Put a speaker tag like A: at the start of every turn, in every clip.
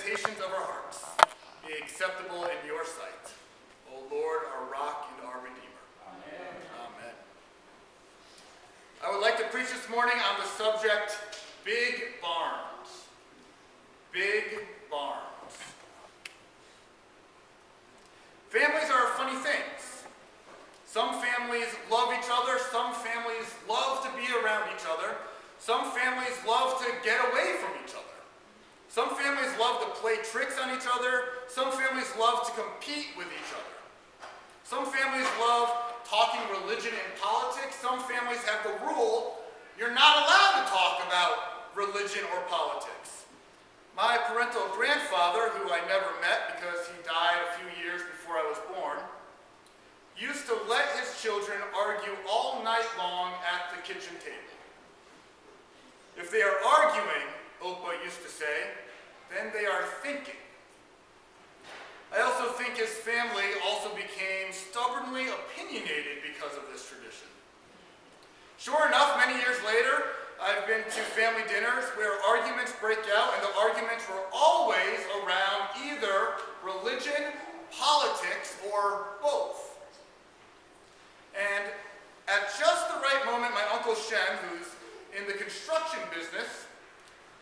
A: meditations of our hearts be acceptable in your sight, O Lord, our rock and our Redeemer. Amen. Amen. I would like to preach this morning on the subject, big barns. Big barns. Families are funny things. Some families love each other. Some families love to be around each other. Some families love to get away from each other. Some families love to play tricks on each other. Some families love to compete with each other. Some families love talking religion and politics. Some families have the rule you're not allowed to talk about religion or politics. My parental grandfather, who I never met because he died a few years before I was born, used to let his children argue all night long at the kitchen table. If they are arguing, Opa used to say, then they are thinking. I also think his family also became stubbornly opinionated because of this tradition. Sure enough, many years later, I've been to family dinners where arguments break out, and the arguments were always around either religion, politics, or both. And at just the right moment, my Uncle Shem, who's in the construction business,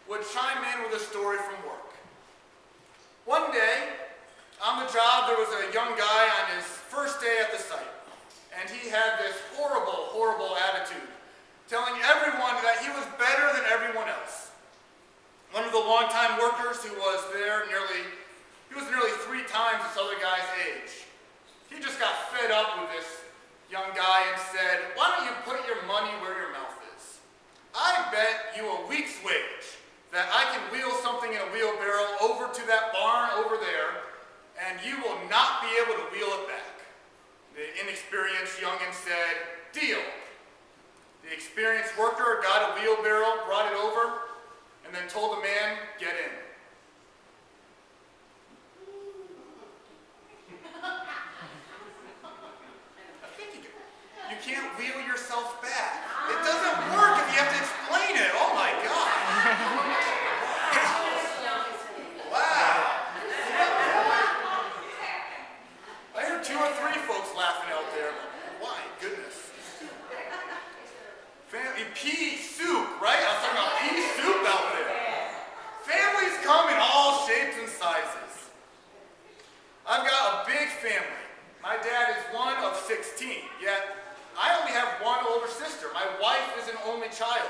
A: would chime in with a story from work. One day, on the job, there was a young guy on his first day at the site, and he had this horrible, horrible attitude, telling everyone that he was better than everyone else. One of the longtime workers who was there nearly 3 times this other guy's age. He just got fed up with this young guy and said, "Why don't you put your money where your mouth is? I bet you a week's wage that I can wheel something in a wheelbarrow over to that barn over there, and you will not be able to wheel it back." The inexperienced youngin said, "Deal." The experienced worker got a wheelbarrow, brought it over, and then told the man, "Get in." I think you can't wheel yourself back. It doesn't work if you have to explain it. Oh my God. Wow. I heard 2 or 3 folks laughing out there. My goodness. Pea soup, right? I was talking about pea soup out there. Families come in all shapes and sizes. I've got a big family. My dad is one of 16, yet I only have one older sister. My wife is an only child.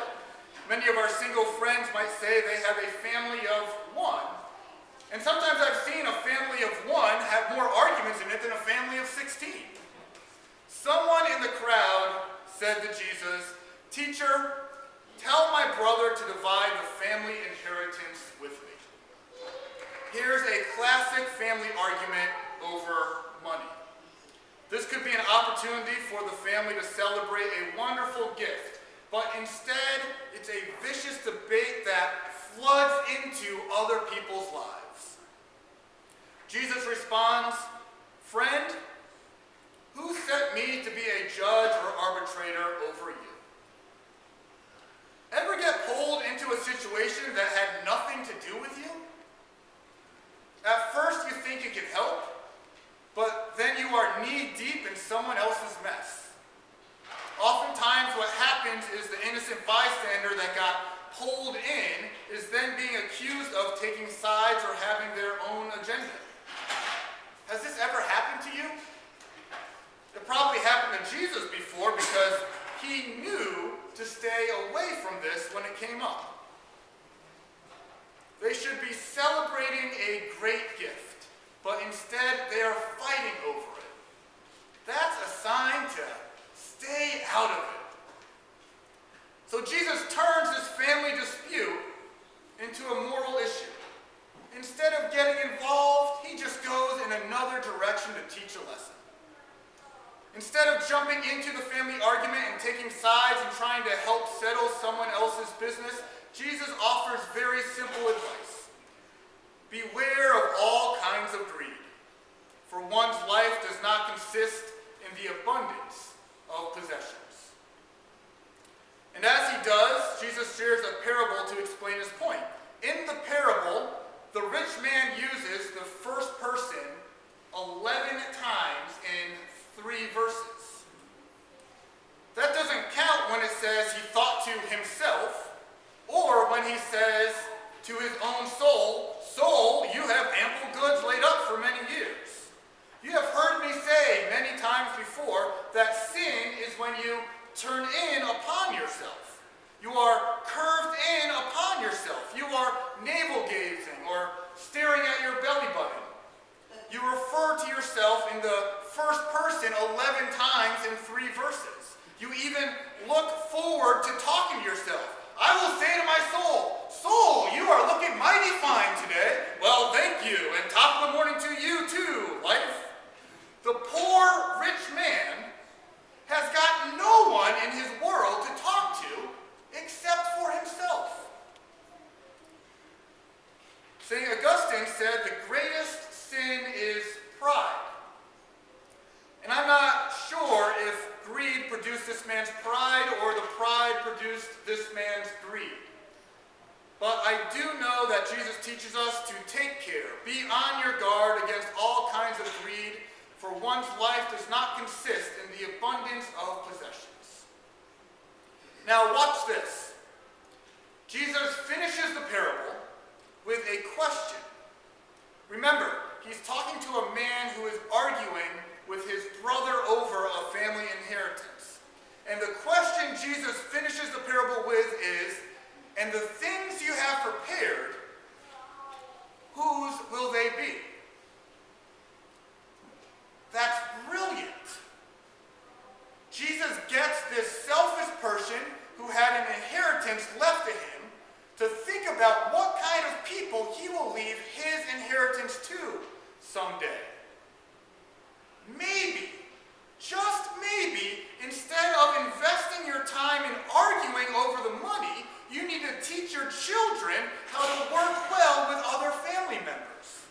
A: Many of our single friends might say they have a family of 1. And sometimes I've seen a family of 1 have more arguments in it than a family of 16. Someone in the crowd said to Jesus, "Teacher, tell my brother to divide the family inheritance with me." Here's a classic family argument over money. This could be an opportunity for the family to celebrate a wonderful gift, but instead, it's a vicious debate that floods into other people's lives. Jesus responds, "Friend, who set me to be a judge or arbitrator over you?" Ever get pulled into a situation that had nothing to do with you? At first you think you can help, but then you are knee-deep in someone else's mess. Oftentimes what happens is the innocent bystander that got pulled in is then being accused of taking sides or having their own agenda. Has this ever happened to you? It probably happened to Jesus before because he knew to stay away from this when it came up. They should be celebrating a great gift, but instead they are fighting over it. That's a sign to stay out of it. So Jesus turns this family dispute into a moral issue. Instead of getting involved, he just goes in another direction to teach a lesson. Instead of jumping into the family argument and taking sides and trying to help settle someone else's business, Jesus offers very simple advice. Beware of all kinds of greed, for one's life does not consist in the abundance of possessions. And as he does, Jesus shares a parable to explain his point. In the parable, the rich man uses the first person 11 times in 3 verses. That doesn't count when it says he thought to himself, or when he says to his own soul, "Soul, you have ample goods laid up for many years." You have heard me say many times before that sin is when you turn in upon yourself. You are curved in upon yourself. You are navel-gazing or staring at your belly button. You refer to yourself in the first person 11 times in 3 verses. You even look forward to talking to yourself. I will say to my soul, "Soul, you are looking mighty fine today." "Well, thank you, and top of the morning to you too, life." The poor rich man has got no one in his world to talk to except for himself. St. Augustine said the greatest sin is pride. And I'm not sure if greed produced this man's pride or the pride produced this man's greed. But I do know that Jesus teaches us to take care, be on your guard against all kinds of greed, for one's life does not consist in the abundance of possessions. Now watch this. Jesus finishes the parable with a question. Remember, he's talking to a man who is arguing with his brother over a family inheritance. And the question Jesus finishes the parable with is, "And the things you have prepared, whose will they be?" That's brilliant. Jesus gets this selfish person who had an inheritance left to him to think about what kind of people he will leave his inheritance to someday. Maybe, just maybe, instead of investing your time in arguing over the money, you need to teach your children how to work well with other family members.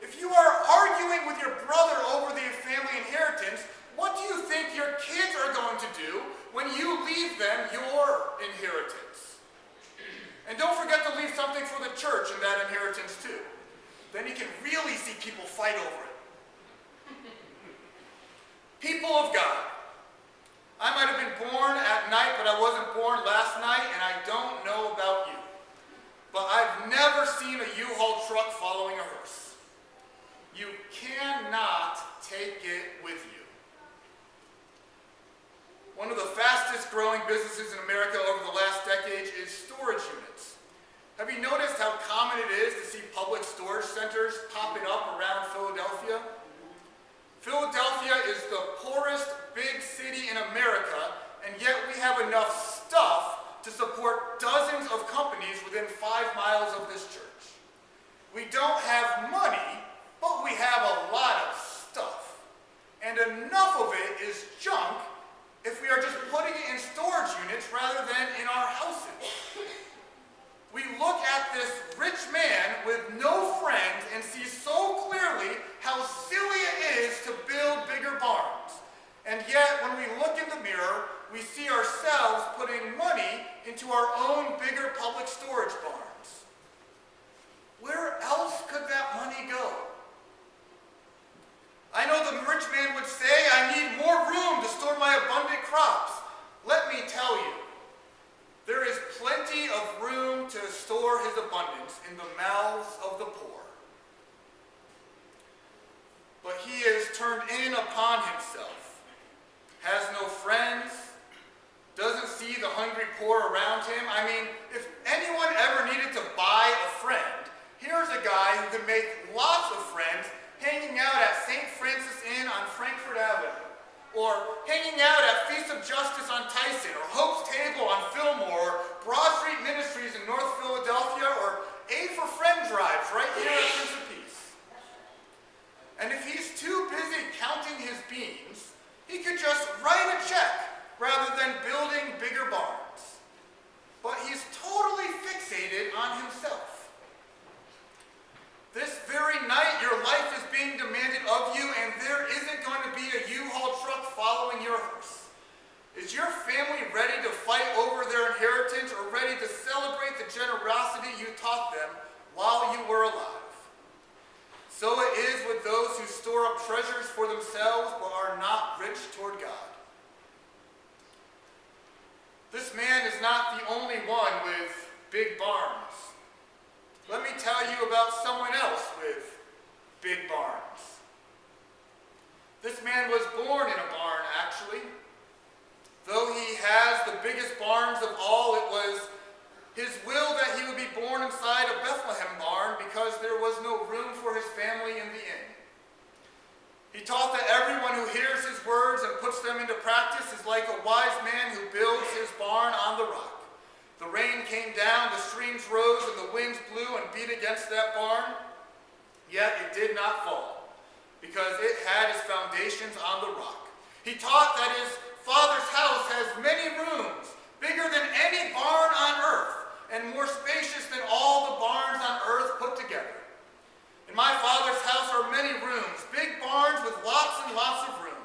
A: If you are arguing with your brother over the family inheritance, what do you think your kids are going to do when you leave them your inheritance? And don't forget to leave something for the church in that inheritance too. Then you can really see people fight over it. People of God, I might have been born at night, but I wasn't born last night, and I don't know about you. But I've never seen a U-Haul truck following a hearse. You cannot take it with you. One of the fastest growing businesses in America over the last decade is storage units. Have you noticed how common it is to see public storage centers popping up around Philadelphia? Philadelphia is the poorest big city in America, and yet we have enough stuff to support dozens of companies within 5 miles of this church. We don't have money, but we have a lot of stuff. And enough of it is junk if we are just putting it in storage units rather than in our houses. We look at this rich man with no friends and see so clearly how silly it is to build bigger barns. And yet, when we look in the mirror, we see ourselves putting money into our own bigger public storage barns. Where else could that money go? I know the rich man would say, "I need more room to store my abundant crops." Let me tell you, there is plenty of room to store his abundance in the mouths of the poor. But he is turned in upon himself, has no friends, doesn't see the hungry poor around him. I mean, if anyone ever needed to buy a friend, here's a guy who can make lots of friends hanging out at St. Francis Inn on Frankfurt Avenue, or hanging out at Feast of Justice on Tyson, or Hope's Table on Fillmore, or Broad Street Ministries in North Philadelphia, or Aid for Friend drives right here at Prince of Peace. And if he's too busy counting his beans, he could just write a check rather than building bigger barns. But he's totally fixated on himself. This very night, your life is being demanded of you, and there isn't going to be a U-Haul truck following your hearse. Is your family ready to fight over their inheritance, or ready to celebrate the generosity you taught them while you were alive? treasures for themselves but are not rich toward God. This man is not the only one with big barns. Let me tell you about someone else with big barns. This man was born in a barn, actually. Though he has the biggest barns of all, it was his will that he would be born inside a Bethlehem barn because there was no room for his family in the inn. He taught that everyone who hears his words and puts them into practice is like a wise man who builds his barn on the rock. The rain came down, the streams rose, and the winds blew and beat against that barn, yet it did not fall, because it had its foundations on the rock. He taught that his Father's house has many rooms, bigger than any barn on earth, and more spacious than all the barns on earth put together. In my Father's house are many rooms, big barns with lots and lots of room.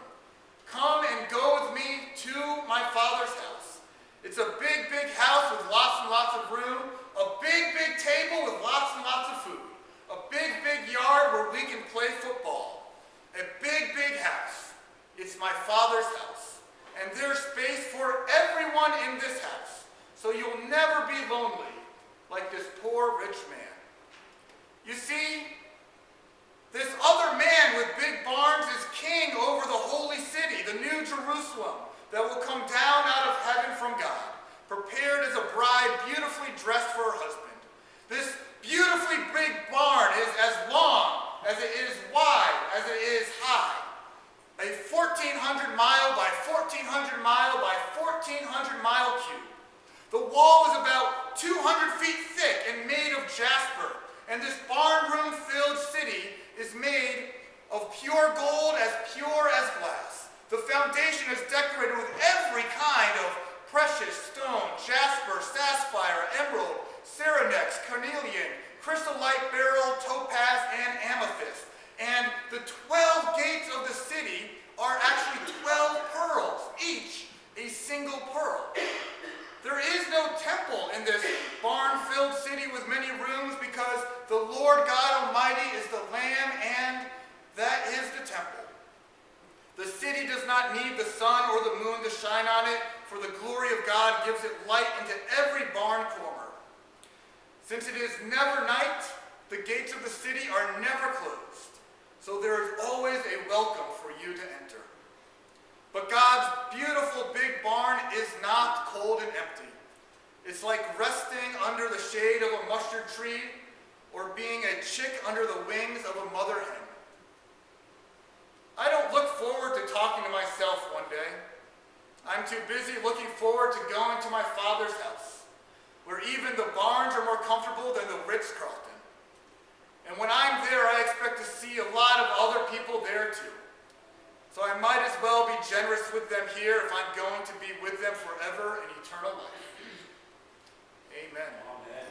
A: Come and go with me to my Father's house. It's a big, big house with lots and lots of room, a big, big table with lots and lots of food, a big, big yard where we can play football, a big, big house. It's my Father's house. And there's space for everyone in this house, so you'll never be lonely like this poor rich man. You see, this other man with big barns is king over the holy city, the New Jerusalem, that will come down out of heaven from God, prepared as a bride beautifully dressed for her husband. This beautifully big barn is as long as it is wide, as it is high. A 1,400 mile by 1,400 mile by 1,400 mile cube. The wall is about 200 feet thick and made of jasper, and this barn-room-filled city is made of pure gold, as pure as glass. The foundation is decorated with every kind of precious stone, jasper, sapphire, emerald, serinix, carnelian, chrysolite, beryl, topaz, and amethyst. And the 12 gates of the city are actually 12 pearls, each a single pearl. There is no temple in this barn-filled city with many rooms because the Lord God Almighty is the Lamb and that is the temple. The city does not need the sun or the moon to shine on it, for the glory of God gives it light into every barn corner. Since it is never night, the gates of the city are never closed. So there is always a welcome for you to enter. But God's beautiful big barn is not cold and empty. It's like resting under the shade of a mustard tree or being a chick under the wings of a mother hen. I don't look forward to talking to myself one day. I'm too busy looking forward to going to my Father's house, where even the barns are more comfortable than the Ritz-Carlton. And when I'm there, I expect to see a lot of other people there too. So I might as well be generous with them here if I'm going to be with them forever in eternal life. Amen.
B: Amen.